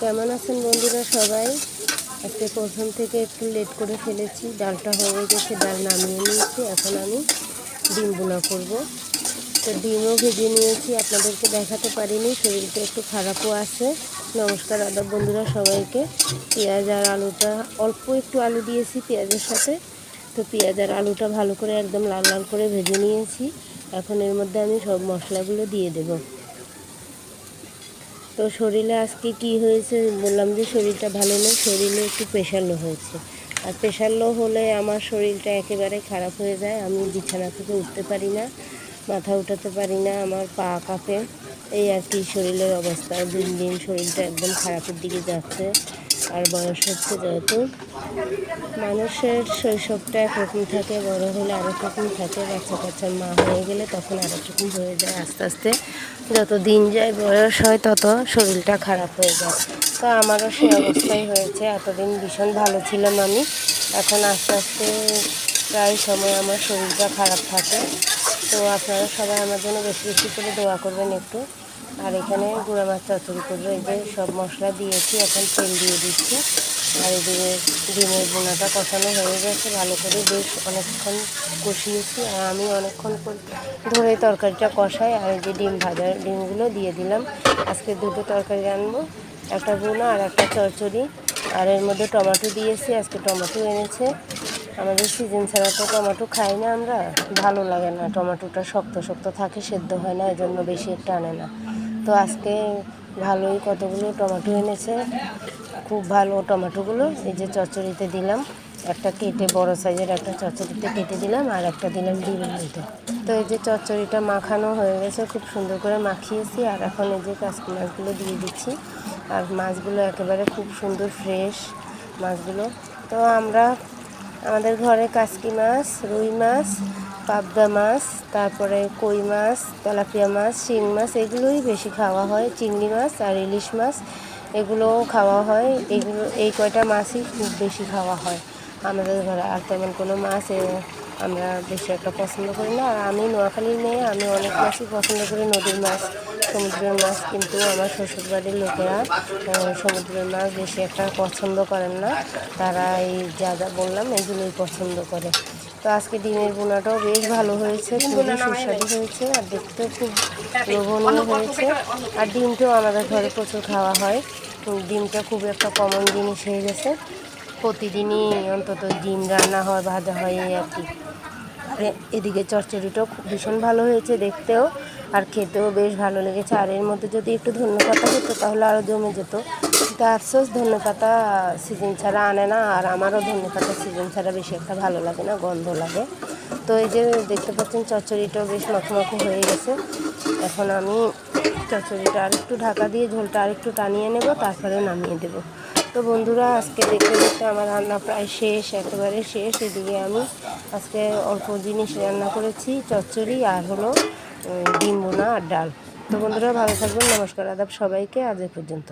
কেমন আছেন বন্ধুরা সবাই? আজকে প্রথম থেকে একটু লেট করে ফেলেছি, ডালটা হয়ে গেছে, ডাল নামিয়ে নিয়েছি। এখন আমি ডিম বোনা করব। তো ডিমও ভেজে নিয়েছি, আপনাদেরকে দেখাতে পারিনি, শরীরটা একটু খারাপও আছে। নমস্কার আদাব বন্ধুরা সবাইকে। পেঁয়াজ আর আলুটা অল্প একটু আলু দিয়েছি পেঁয়াজের সাথে। তো পেঁয়াজ আর আলুটা ভালো করে একদম লাল লাল করে ভেজে নিয়েছি। এখন এর মধ্যে আমি সব মশলাগুলো দিয়ে দেবো। তো শরীরে আজকে কি হয়েছে বললাম যে শরীরটা ভালো নেই, শরীরে একটু প্রেশার লো হয়েছে। আর প্রেশার লো হলে আমার শরীরটা একেবারে খারাপ হয়ে যায়। আমি বিছানা থেকে উঠতে পারি না, মাথা উঠাতে পারি না, আমার পা কাঁপে। এই আর কি শরীরের অবস্থা, দিন দিন শরীরটা একদম খারাপের দিকে যাচ্ছে। আর বয়স হচ্ছে যেহেতু, মানুষের শৈশবটা একরকম থাকে, বড় হলে আরেক রকম থাকে, বাচ্চা কাচ্চার মা হয়ে গেলে তখন আরেক রকম হয়ে যায়। আস্তে আস্তে যত দিন যায়, বয়স হয়, তত শরীরটা খারাপ হয়ে যায়। তো আমারও সে অবস্থাই হয়েছে। এতদিন ভীষণ ভালো ছিলাম আমি, এখন আস্তে আস্তে প্রায় সময় আমার শরীরটা খারাপ থাকে। তো আপনারা সবাই আমার জন্য বেশি বেশি করে দোয়া করবেন একটু। আর এখানে গুঁড়া মাছ চচ্চড়ি করবো। এই যে সব মশলা দিয়েছি, এখন তেল দিয়ে দিচ্ছি। আর এদিকে ডিমের বোনাটা কষানো হয়ে গেছে, ভালো করে বেশ অনেকক্ষণ কষিয়েছি। আর আমি অনেকক্ষণ ধরে তরকারিটা কষাই। আর এই যে ডিম ভাজা ডিমগুলো দিয়ে দিলাম। আজকে দুটো তরকারি রাখবো, একটা বোনা আর একটা চচ্চড়ি। আর এর মধ্যে টমেটো দিয়েছি, আজকে টমেটো এনেছে। আমাদের সিজন ছাড়া তো টমেটো খাই না আমরা, ভালো লাগে না, টমেটোটা শক্ত শক্ত থাকে, সেদ্ধ হয় না, এই জন্য বেশি একটা আনে না। তো আজকে ভালোই কতগুলো টমেটো এনেছে, খুব ভালো টমেটোগুলো। এই যে চচ্চড়িতে দিলাম, একটা কেটে বড় সাইজের একটা চচ্চড়িতে কেটে দিলাম, আর একটা দিলাম ডিমের মধ্যে। তো এই যে চচ্চড়িটা মাখানো হয়ে গেছে, খুব সুন্দর করে মাখিয়েছি। আর এখন এই যে কাসকি মাছগুলো দিয়ে দিচ্ছি। আর মাছগুলো একেবারে খুব সুন্দর ফ্রেশ মাছগুলো। তো আমাদের ঘরে কাসকি মাছ, রুই মাছ, পাবদা মাছ, তারপরে কই মাছ, তেলাপিয়া মাছ, শিং মাছ, এগুলোই বেশি খাওয়া হয়। চিংড়ি মাছ আর ইলিশ মাছ এগুলোও খাওয়া হয়। এই কয়টা মাছই খুব বেশি খাওয়া হয় আমাদের ঘরে। আর তেমন কোনো মাছ আমরা বেশি একটা পছন্দ করি না। আর আমি নোয়াখালীর মেয়ে, আমি অনেক মাছই পছন্দ করি, নদীর মাছ, সমুদ্রের মাছ। কিন্তু আমার শ্বশুরবাড়ির লোকেরা সমুদ্রের মাছ বেশি একটা পছন্দ করেন না, তারা এই যা যা বললাম এগুলোই পছন্দ করে। তো আজকে ডিমের বোনাটাও বেশ ভালো হয়েছে, খুবই সুস্বাদু হয়েছে, আর দেখতেও খুব লোভনীয় হয়েছে। আর ডিমটাও আমাদের ঘরে প্রচুর খাওয়া হয়। ডিমটা খুব একটা কমন জিনিস হয়ে গেছে, প্রতিদিনই অন্তত ডিম রান্না হয়, ভাজা হয়, এই আর কি। আর এদিকে চচ্চড়িটাও খুব ভীষণ ভালো হয়েছে দেখতেও, আর খেতেও বেশ ভালো লেগেছে। আর এর মধ্যে যদি একটু ধনেপাতা হতো তাহলে আরও জমে যেত, কিন্তু আফসোস ধনেপাতা সিজন ছাড়া আনে না। আর আমারও ধনেপাতা সিজন ছাড়া বেশি একটা ভালো লাগে না, গন্ধ লাগে। তো এই যে দেখতে পাচ্ছেন চচ্চড়িটাও বেশ মাখো হয়ে গেছে। এখন আমি চচ্চড়িটা আরেকটু ঢাকা দিয়ে ঝোলটা আরেকটু টানিয়ে নেব, তারপরে নামিয়ে দেব। তো বন্ধুরা, আজকে দেখতে দেখতে আমার রান্না প্রায় শেষ, একেবারে শেষ। এদিকে আমি আজকে অল্প জিনিস রান্না করেছি, চচ্চড়ি আর হলো ডিম বোনা আর ডাল। তো বন্ধুরা, ভালো থাকবেন, নমস্কার আদাব সবাইকে, আজ এ পর্যন্ত।